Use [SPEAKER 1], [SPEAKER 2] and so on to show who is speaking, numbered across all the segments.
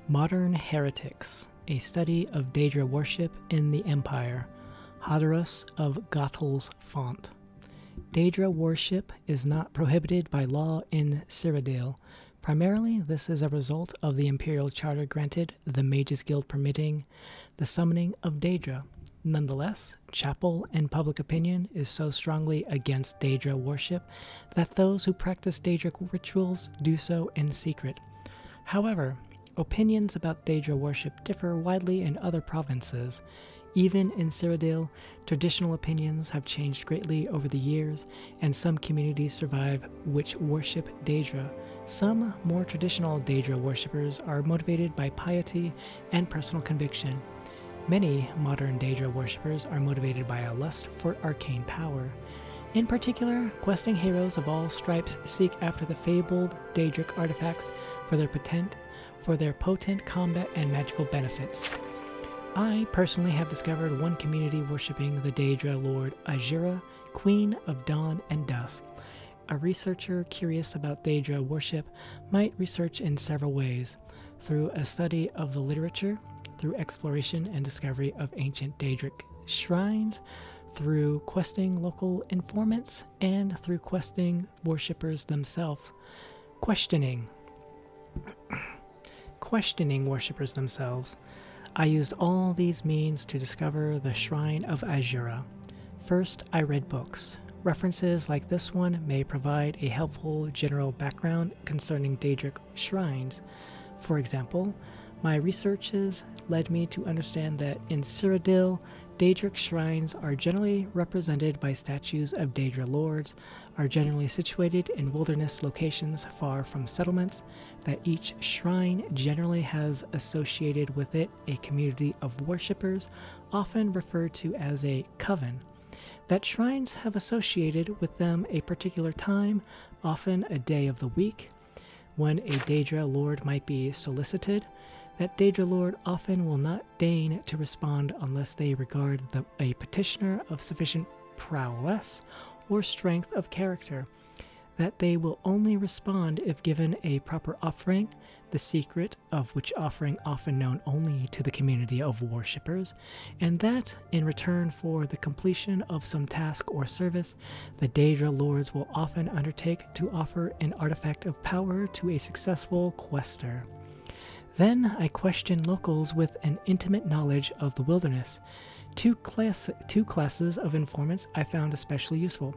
[SPEAKER 1] Modern Heretics, a study of Daedra worship in the Empire. Hodorus of Gothel's font. Daedra worship is not prohibited by law in Cyrodiil. Primarily, this is a result of the Imperial Charter granted the Mages Guild permitting the summoning of Daedra. Nonetheless, chapel and public opinion is so strongly against Daedra worship that those who practice Daedric rituals do so in secret. However, opinions about Daedra worship differ widely in other provinces. Even in Cyrodiil, traditional opinions have changed greatly over the years, and some communities survive which worship Daedra. Some more traditional Daedra worshippers are motivated by piety and personal conviction. Many modern Daedra worshippers are motivated by a lust for arcane power. In particular, questing heroes of all stripes seek after the fabled Daedric artifacts for their potent combat and magical benefits. I personally have discovered one community worshipping the Daedra Lord Azura, Queen of Dawn and Dusk. A researcher curious about Daedra worship might research in several ways: through a study of the literature, through exploration and discovery of ancient Daedric shrines, through questing local informants, and through questing worshippers themselves. Questioning worshippers themselves. I used all these means to discover the Shrine of Azura. First, I read books. References like this one may provide a helpful general background concerning Daedric shrines. For example, my researches led me to understand that in Cyrodiil, Daedric shrines are generally represented by statues of Daedra lords, are generally situated in wilderness locations far from settlements, that each shrine generally has associated with it a community of worshippers, often referred to as a coven, that shrines have associated with them a particular time, often a day of the week, when a Daedra lord might be solicited, that Daedra lord often will not deign to respond unless they regard a petitioner of sufficient prowess or strength of character, that they will only respond if given a proper offering, the secret of which offering often known only to the community of worshippers, and that, in return for the completion of some task or service, the Daedra lords will often undertake to offer an artifact of power to a successful quester. Then I questioned locals with an intimate knowledge of the wilderness. Two classes of informants I found especially useful: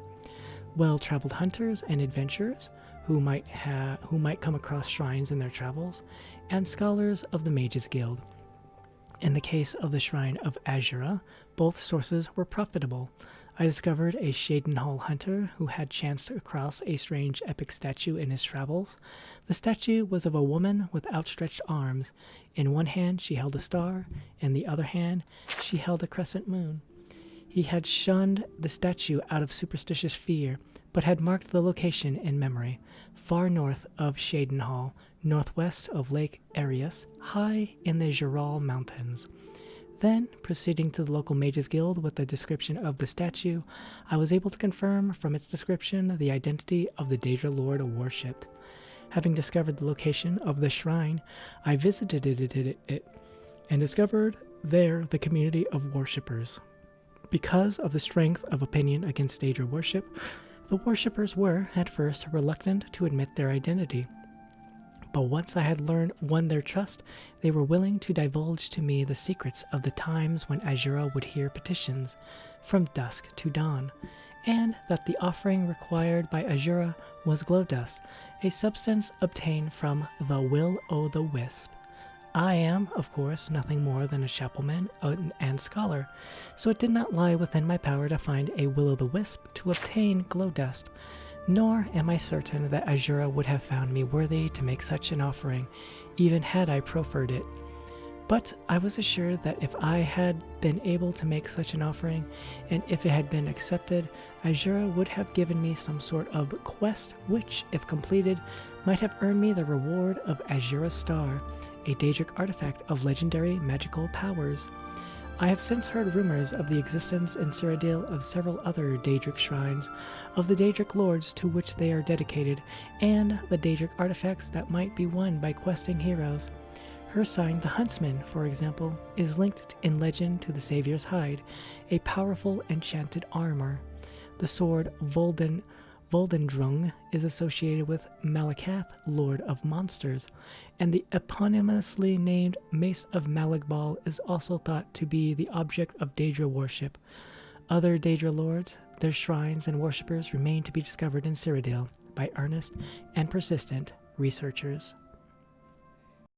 [SPEAKER 1] well-traveled hunters and adventurers who might come across shrines in their travels, and scholars of the Mages Guild. In the case of the Shrine of Azura, both sources were profitable. I discovered a Shadenhall hunter who had chanced across a strange epic statue in his travels. The statue was of a woman with outstretched arms. In one hand she held a star, in the other hand she held a crescent moon. He had shunned the statue out of superstitious fear, but had marked the location in memory, far north of Shadenhall, northwest of Lake Arius, high in the Jural Mountains. Then, proceeding to the local Mages Guild with a description of the statue, I was able to confirm from its description the identity of the Daedra Lord worshipped. Having discovered the location of the shrine, I visited it and discovered there the community of worshippers. Because of the strength of opinion against Daedra worship, the worshippers were, at first, reluctant to admit their identity. But once I had won their trust, they were willing to divulge to me the secrets of the times when Azura would hear petitions, from dusk to dawn, and that the offering required by Azura was glow dust, a substance obtained from the will-o'-the-wisp. I am, of course, nothing more than a chapelman and scholar, so it did not lie within my power to find a will-o'-the-wisp to obtain glow dust. Nor am I certain that Azura would have found me worthy to make such an offering, even had I proffered it. But I was assured that if I had been able to make such an offering, and if it had been accepted, Azura would have given me some sort of quest which, if completed, might have earned me the reward of Azura's Star, a Daedric artifact of legendary magical powers. I have since heard rumors of the existence in Cyrodiil of several other Daedric shrines, of the Daedric lords to which they are dedicated, and the Daedric artifacts that might be won by questing heroes. Her sign, the Huntsman, for example, is linked in legend to the Savior's hide, a powerful enchanted armor. The sword Voldendrung is associated with Malakath, Lord of Monsters, and the eponymously named Mace of Malagbal is also thought to be the object of Daedra worship. Other Daedra lords, their shrines and worshippers remain to be discovered in Cyrodiil by earnest and persistent researchers.